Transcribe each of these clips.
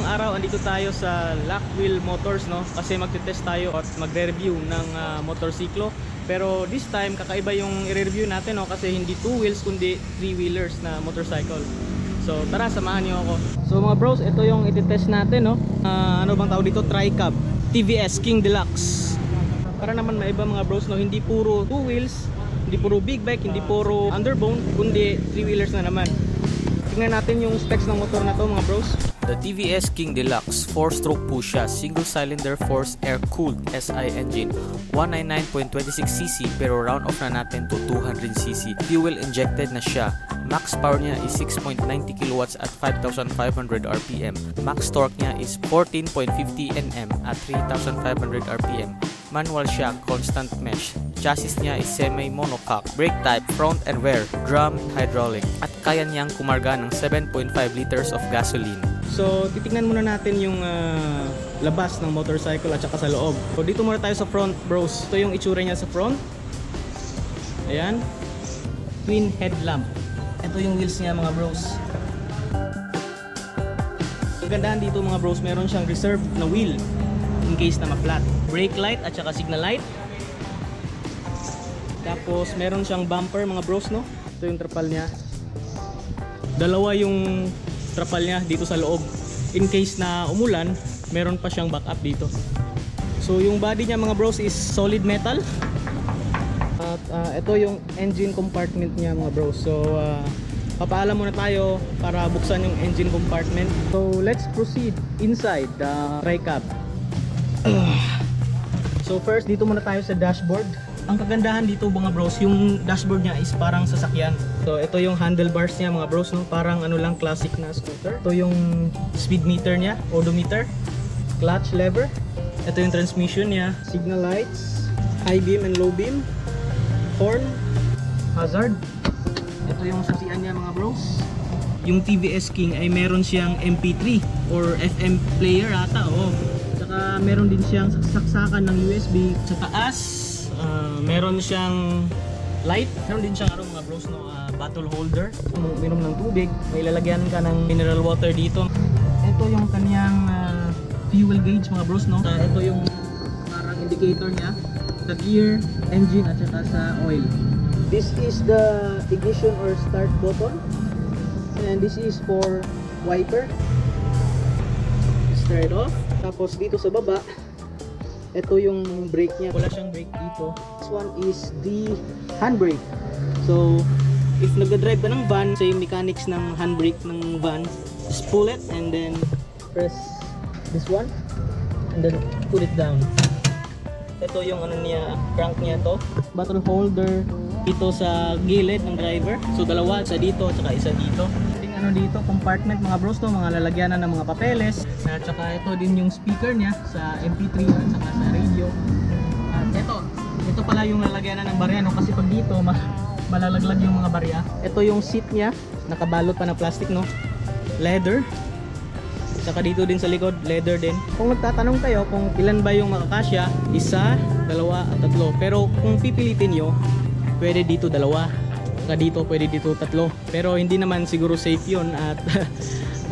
araw andito tayo sa Lockwheel Motors, no? Kasi magte-test tayo at magre-review ng motorsiklo. Pero this time kakaiba yung i-review natin, no? Kasi hindi 2 wheels kundi 3 wheelers na motorcycle. So tara, samahan niyo ako. So mga bros, ito yung iti-test natin, no? Ano bang tawag dito? Tri-cab TVS King Deluxe. Para naman maiba mga bros, no? Hindi puro 2 wheels, hindi puro big bike, hindi puro underbone, kundi 3 wheelers na naman. Tingnan natin yung specs ng motor na to mga bros. The TVS King Deluxe 4-stroke Pusha single cylinder forced air cooled SI engine, 199.26cc pero round off na natin to 200cc. Fuel injected na siya. Max power niya is 6.90 kilowatts at 5,500 rpm. Max torque niya is 14.50 Nm at 3,500 rpm. Manual siya, constant mesh. Chassis niya is semi-monocoque. Brake type, front and rear, drum, hydraulic. At kaya niyang kumarga ng 7.5 liters of gasoline. So titingnan muna natin yung labas ng motorcycle at saka sa loob. So dito muna tayo sa front bros. Ito yung itsura niya sa front. Ayan. Twin headlamp. Ito yung wheels niya mga bros. Kagandahan dito mga bros, meron siyang reserved na wheel in case na ma-flat. Brake light at saka signal light. Tapos meron siyang bumper mga bros, no? Ito yung trapal niya. Dalawa yung trapal niya dito sa loob. In case na umulan, meron pa siyang backup dito. So yung body niya mga bros is solid metal. At ito yung engine compartment niya mga bros. So papaalam muna tayo para buksan yung engine compartment. So let's proceed inside the tri-cab. So first, dito muna tayo sa dashboard. Ang kagandahan dito mga bros, yung dashboard niya is parang sasakyan. So ito yung handlebars niya mga bros, no? Parang ano lang, classic na scooter. Ito yung speed meter niya, odometer, clutch lever. Ito yung transmission niya, signal lights, high beam and low beam, horn, hazard. Ito yung susian niya mga bros. Yung TVS King ay meron siyang MP3 or FM player ata, oh. Saka meron din siyang saksakan ng USB sa taas. Meron siyang light. Meron din siyang mga bros, no, bottle holder. Minom ng tubig, may lalagyan ka ng mineral water dito. Ito yung kaniyang fuel gauge mga bros, no. Ito yung parang indicator niya sa gear, engine at saka sa oil. This is the ignition or start button, and this is for wiper. Start off. Tapos dito sa baba, ito yung brake niya. Wala siyang brake dito. This one is the handbrake. So if nag-drive ka ng van, say mechanics ng handbrake ng van, just pull it and then press this one and then put it down. Ito yung ano niya, crank niya to. Bottle holder dito sa gilid ng driver. So dalawa, isa dito at saka isa dito. Ano dito, compartment mga bros, to mga lalagyanan ng mga papeles. At saka ito din yung speaker niya sa MP3 at saka sa radio. At ito pala yung lalagyanan ng barya, no? Kasi pag dito malalaglag yung mga barya. Ito yung seat niya, nakabalot pa ng plastic, no? Leather. Saka dito din sa likod, leather din. Kung nagtatanong kayo kung ilan ba yung makakasya, isa, dalawa at tatlo. Pero kung pipilitin nyo, pwede dito dalawa, dito pwede dito tatlo, pero hindi naman siguro safe yun at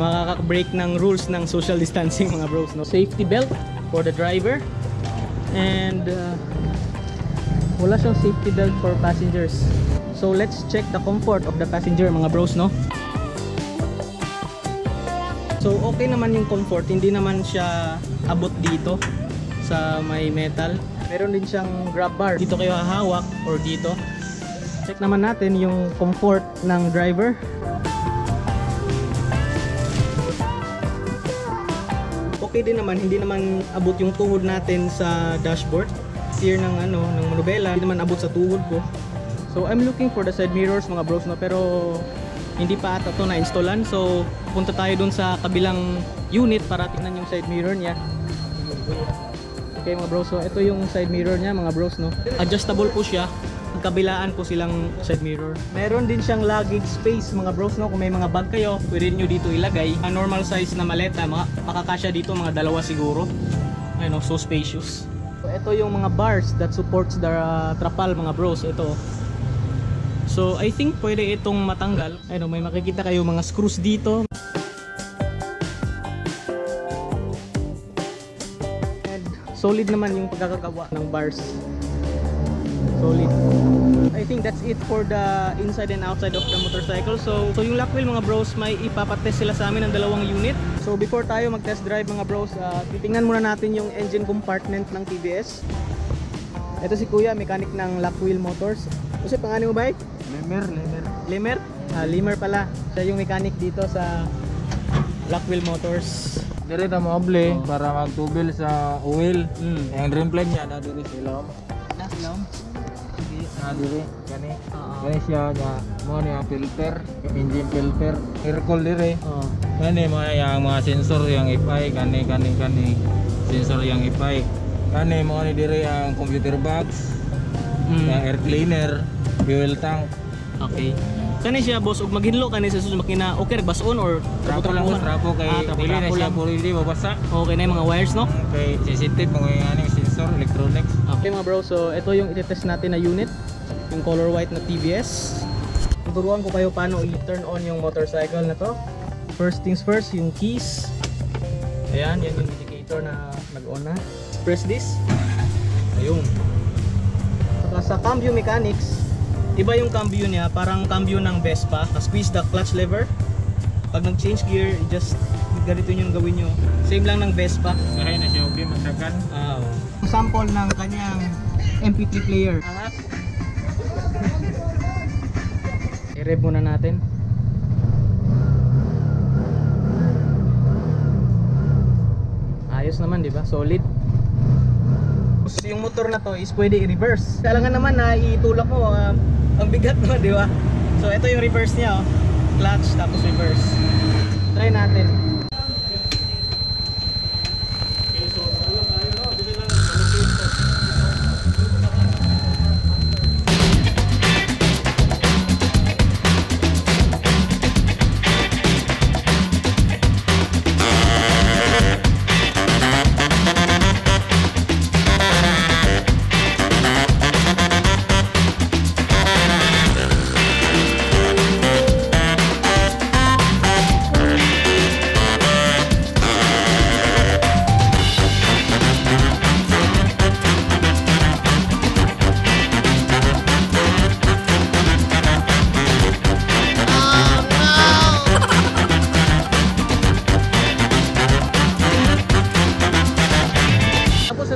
makaka-break ng rules ng social distancing mga bros, no? Safety belt for the driver, and wala siyang safety belt for passengers. So let's check the comfort of the passenger mga bros, no? So okay naman yung comfort, hindi naman siya abot dito sa may metal. Meron din siyang grab bar, dito kayo hahawak or dito. Check naman natin yung comfort ng driver. Okay din naman, hindi naman abot yung tuhod natin sa dashboard. Steer ng ng manubela, hindi naman abot sa tuhod ko. So I'm looking for the side mirrors mga bros, no, pero hindi pa ata ito na-installan. So punta tayo dun sa kabilang unit para tingnan yung side mirror niya. Okay mga bros, so ito yung side mirror niya mga bros, no. Adjustable po siya. Kabilaan po silang side mirror. Meron din siyang luggage space mga bros, no. Kung may mga bag kayo, pwede nyo dito ilagay. Normal size na maleta, makakasya dito mga dalawa siguro. Ayun, so spacious. So ito yung mga bars that supports the trapal mga bros. Ito. So I think pwede itong matanggal. Ayun, may makikita kayo mga screws dito. solid naman yung pagkakagawa ng bars. Solid. I think that's it for the inside and outside of the motorcycle. So yung lock wheel mga bros, may ipapatest sila sa amin ng dalawang unit. So before tayo mag-test drive mga bros, titingnan muna natin yung engine compartment ng TVS. Ito si Kuya, mechanic ng Lock Wheel Motors. Kasi pangalan mo ba? Lemer? Lemer pala. Siya yung mechanic dito sa Lock Wheel Motors. Dire ta moable para magtubil sa oil. Yang drain plug niya na diri sa ilom. Ilom? Na diri kani. Kani siya nya mo ni ang filter, engine filter, air cool dire. Kani mga sensor yang FI kani sensor yang FI. Kani mo ni dire ang computer box, yang air cleaner, fuel tank. Okay. Kani siya boss, ug maghinlo kani sa susunod makina, okay bason or Trapo lang sa trapo kay dili na siya puro hindi babasa. Okay na yung mga wires, no? Kay sensitive mga aning sensor, electronics. Okay mga bro, so ito yung itetest natin na unit, yung color white na TVS. Tuturuan ko kayo paano i-turn on yung motorcycle na to. First things first, yung keys. Ayan, yan yung indicator na nag-on na. Press this. Ayun. Saka sa cambio mechanics, iba yung cambio niya, parang cambio ng Vespa. Squeeze the clutch lever. Pag nag-change gear, just ganito yung gawin nyo. Same lang ng Vespa. Sahay na siya okay magdagan. Sample ng kanyang MP3 player. I-rev muna natin. Ayos naman, di ba? Solid. Yung motor na to is pwede i-reverse. Kailangan naman na itulak mo, ang bigat naman, di ba? So ito yung reverse niya, oh. Clutch tapos reverse. Try natin.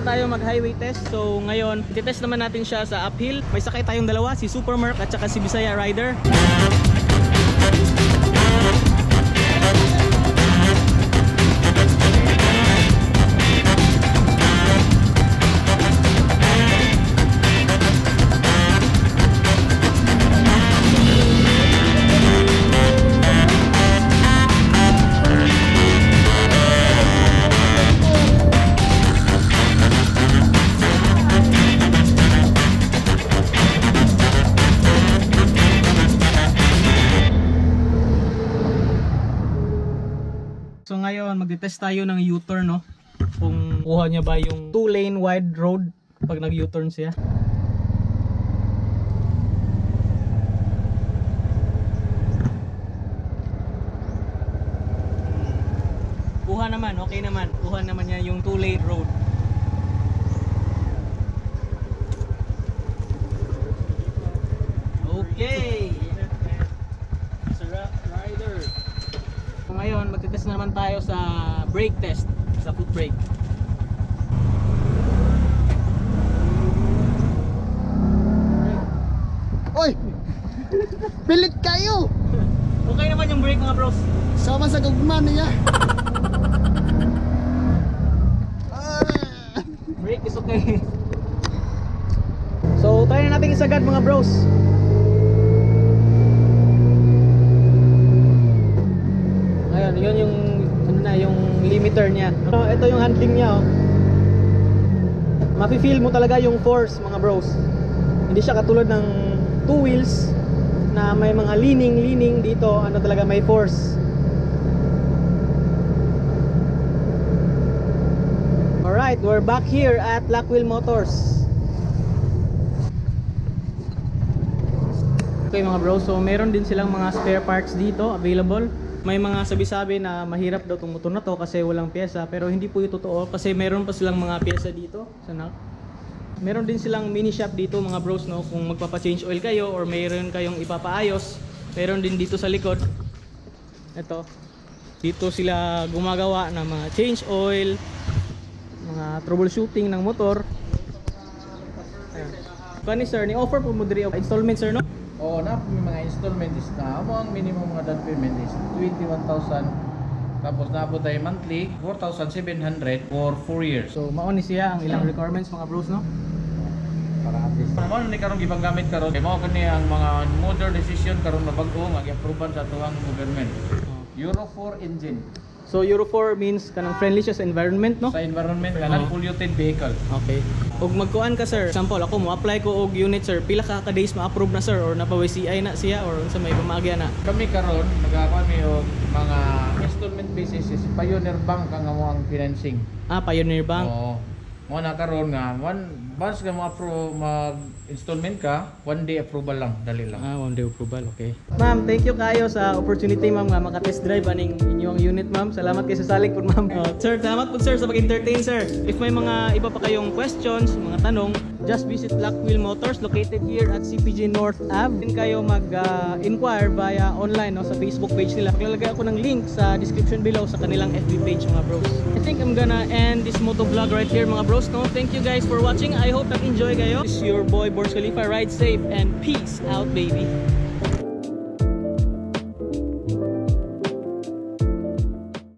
Tayo mag-highway test. So ngayon, i-test naman natin siya sa uphill. May sakay tayong dalawa, si Super Merc at saka si Bisaya Rider. So ngayon, magte-test tayo ng U-turn, no? Kung kuha niya ba yung 2-lane wide road pag nag-U-turn siya. Kuha naman, okay naman. Kuha naman niya yung 2-lane road. Okay. Rider. So ngayon, magte-test na naman tayo sa brake test, sa foot brake. Oy! Pilit kayo! Okay naman yung brake mga bros. Sama sa gugman niya. Brake is okay. So try na natin isagad mga bros. Ayun, yun yung ano na, yung limiter niya. Ito yung handling niya, oh. Mafi-feel mo talaga yung force mga bros. Hindi siya katulad ng two wheels na may mga leaning dito, ano talaga may force. Alright, we're back here at Lock Wheel Motors. Okay mga bro, so meron din silang mga spare parts dito available. May mga sabi-sabi na mahirap daw itong motor na to kasi walang pyesa, pero hindi po ito totoo kasi meron pa silang mga pyesa dito sa knock. Meron din silang mini shop dito mga bros, no, kung magpapa-change oil kayo or mayroon kayong ipapaayos, meron din dito sa likod. Ito. Dito sila gumagawa ng mga change oil, mga troubleshooting ng motor. Ayan. Kani sir, ni offer po mo diri og installment sir, no? Oo, na may mga installment is na amo ang minimum mga down payment is 21,000. Tapos naabot tayo monthly 4,700 for 4 years. So mao ni siya ang ilang requirements mga bros, no? Para at least ano ni karong gipanggamit karon kay mao kani ang mga modern decision karon na bag-o nga gi-approvean sa tuwang government. Euro 4 engine So Euro 4 means kanang friendly siya sa environment, no? sa environment nga non-polluted vehicle. Okay. Og magkuan ka sir, example ako mo apply ko og unit sir, pila ka days ma-approve na sir or napa-WCI na siya or unsa may pamagya na? Kami karon nagakuan mi og mga installment basis is Pioneer Bank ang amo ang financing. Ah, Pioneer Bank. Oo. Mo na karon nga once ka mo approve mag installment ka, 1 day approval lang, dali lang. Ah, one day approval, okay. Ma'am, thank you kayo sa opportunity ma'am nga maka-test drive aning inyong unit ma'am. Salamat kayo sa salig po ma'am. Sir, salamat po sir sa pag-entertain sir. If may mga iba pa kayong questions, mga tanong, just visit Black Wheel Motors located here at CPG North Ave. Din kayo mag-inquire via online, no, sa Facebook page nila. Paglalagay ako ng link sa description below sa kanilang FB page mga bros. I think I'm gonna end this moto vlog right here mga bros, no. Thank you guys for watching. I hope nag-enjoy kayo. This is your boy Burj Khalifa. Ride safe and peace out baby.